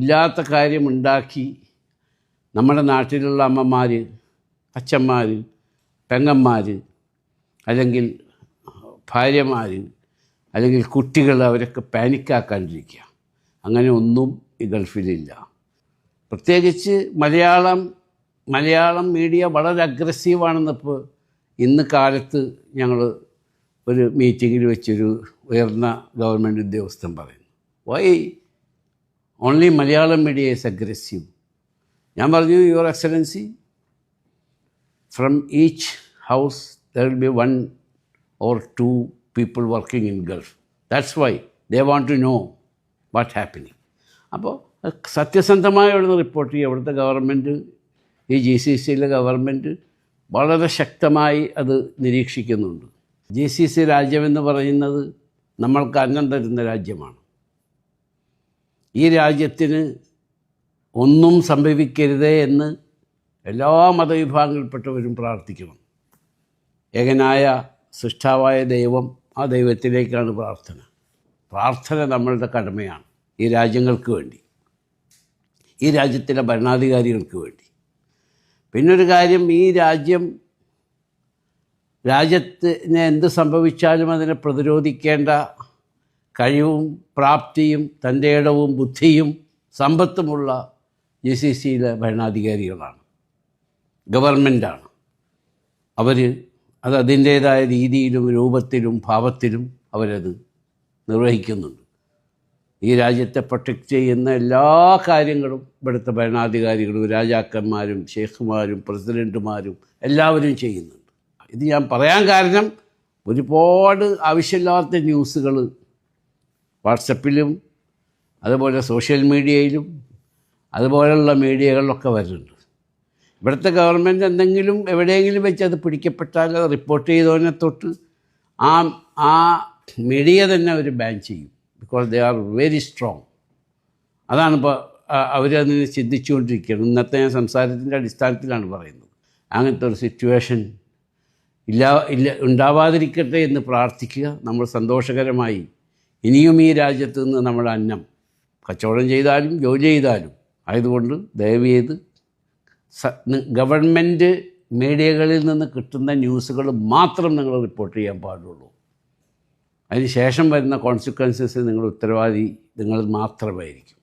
ഇല്ലാത്ത കാര്യമുണ്ടാക്കി നമ്മുടെ നാട്ടിലുള്ള അമ്മമാർ, അച്ഛന്മാർ, പെങ്ങന്മാർ, അല്ലെങ്കിൽ ഭാര്യമാർ, അല്ലെങ്കിൽ കുട്ടികൾ അവരൊക്കെ പാനിക്കാക്കാണ്ടിരിക്കുക. അങ്ങനെ ഒന്നും ഈ ഗൾഫിലില്ല. പ്രത്യേകിച്ച് മലയാളം മീഡിയ വളരെ അഗ്രസീവാണെന്നിപ്പോൾ ഇന്ന് കാലത്ത് ഞങ്ങൾ ഒരു മീറ്റിങ്ങിൽ വെച്ചൊരു ഉയർന്ന ഗവൺമെൻറ് ഉദ്യോഗസ്ഥൻ പറയുന്നു. Why only Malayalam media is aggressive? ഞാൻ പറഞ്ഞു, your excellency, from each house there will be 1 or 2 people working in Gulf. That's why they want to know what happening. അപ്പോൾ സത്യസന്ധമായുള്ള റിപ്പോർട്ട് ചെയ്യും. അവിടുത്തെ ഗവൺമെൻറ്, ഈ GCCയിലെ ഗവൺമെൻറ് വളരെ ശക്തമായി അത് നിരീക്ഷിക്കുന്നുണ്ട്. GCC രാജ്യമെന്ന് പറയുന്നത് നമ്മൾക്ക് അന്നം തരുന്ന രാജ്യമാണ്. ഈ രാജ്യത്തിന് ഒന്നും സംഭവിക്കരുതേ എന്ന് എല്ലാ മതവിഭാഗങ്ങളിൽപ്പെട്ടവരും പ്രാർത്ഥിക്കണം. ഏകനായ സൃഷ്ടാവായ ദൈവം, ആ ദൈവത്തിലേക്കാണ് പ്രാർത്ഥന നമ്മളുടെ കടമയാണ്. ഈ രാജ്യങ്ങൾക്ക് വേണ്ടി, ഈ രാജ്യത്തിലെ ഭരണാധികാരികൾക്ക് വേണ്ടി. പിന്നൊരു കാര്യം, ഈ രാജ്യത്തിന് എന്ത് സംഭവിച്ചാലും അതിനെ പ്രതിരോധിക്കേണ്ട കഴിവും പ്രാപ്തിയും തൻ്റെ ഇടവും ബുദ്ധിയും സമ്പത്തുമുള്ള GCCയിലെ ഭരണാധികാരികളാണ്, ഗവൺമെൻറ്റാണ്. അത് അതിൻ്റേതായ രീതിയിലും രൂപത്തിലും ഭാവത്തിലും അവരത് നിർവഹിക്കുന്നുണ്ട്. ഈ രാജ്യത്തെ പ്രൊട്ടക്റ്റ് ചെയ്യുന്ന എല്ലാ കാര്യങ്ങളും ഇവിടുത്തെ ഭരണാധികാരികളും രാജാക്കന്മാരും ഷേഖുമാരും പ്രസിഡൻറ്റുമാരും എല്ലാവരും ചെയ്യുന്നുണ്ട്. ഇത് ഞാൻ പറയാൻ കാരണം, ഒരുപാട് ആവശ്യമില്ലാത്ത ന്യൂസുകൾ വാട്സപ്പിലും അതുപോലെ സോഷ്യൽ മീഡിയയിലും അതുപോലെയുള്ള മീഡിയകളിലൊക്കെ വരുന്നുണ്ട്. ഇവിടുത്തെ ഗവൺമെൻറ് എന്തെങ്കിലും എവിടെയെങ്കിലും വെച്ച് അത് പിടിക്കപ്പെട്ടാൽ അത് റിപ്പോർട്ട് ചെയ്തവനെ തൊട്ട് ആ മീഡിയ തന്നെ അവർ ബാൻ ചെയ്യും. Because they are very strong. അതാണ് ഇപ്പോൾ അവരതിന് ചിന്തിച്ചുകൊണ്ടിരിക്കുന്നത്. ഇന്നത്തെ ഞാൻ സംസാരത്തിൻ്റെ അടിസ്ഥാനത്തിലാണ് പറയുന്നത്. അങ്ങനത്തെ ഒരു സിറ്റുവേഷൻ ഉണ്ടാവാതിരിക്കട്ടെ എന്ന് പ്രാർത്ഥിക്കുക. നമ്മൾ സന്തോഷകരമായി ഇനിയും ഈ രാജ്യത്ത് നിന്ന് നമ്മുടെ അന്നം കച്ചവടം ചെയ്താലും ജോലി ചെയ്താലും ആയതുകൊണ്ട് ദയവ് ചെയ്ത് ഗവൺമെൻറ് മീഡിയകളിൽ നിന്ന് കിട്ടുന്ന ന്യൂസുകൾ മാത്രം നിങ്ങൾ റിപ്പോർട്ട് ചെയ്യാൻ പാടുള്ളൂ. അതിന് ശേഷം വരുന്ന കോൺസിക്വൻസസ് നിങ്ങൾ മാത്രമായിരിക്കും.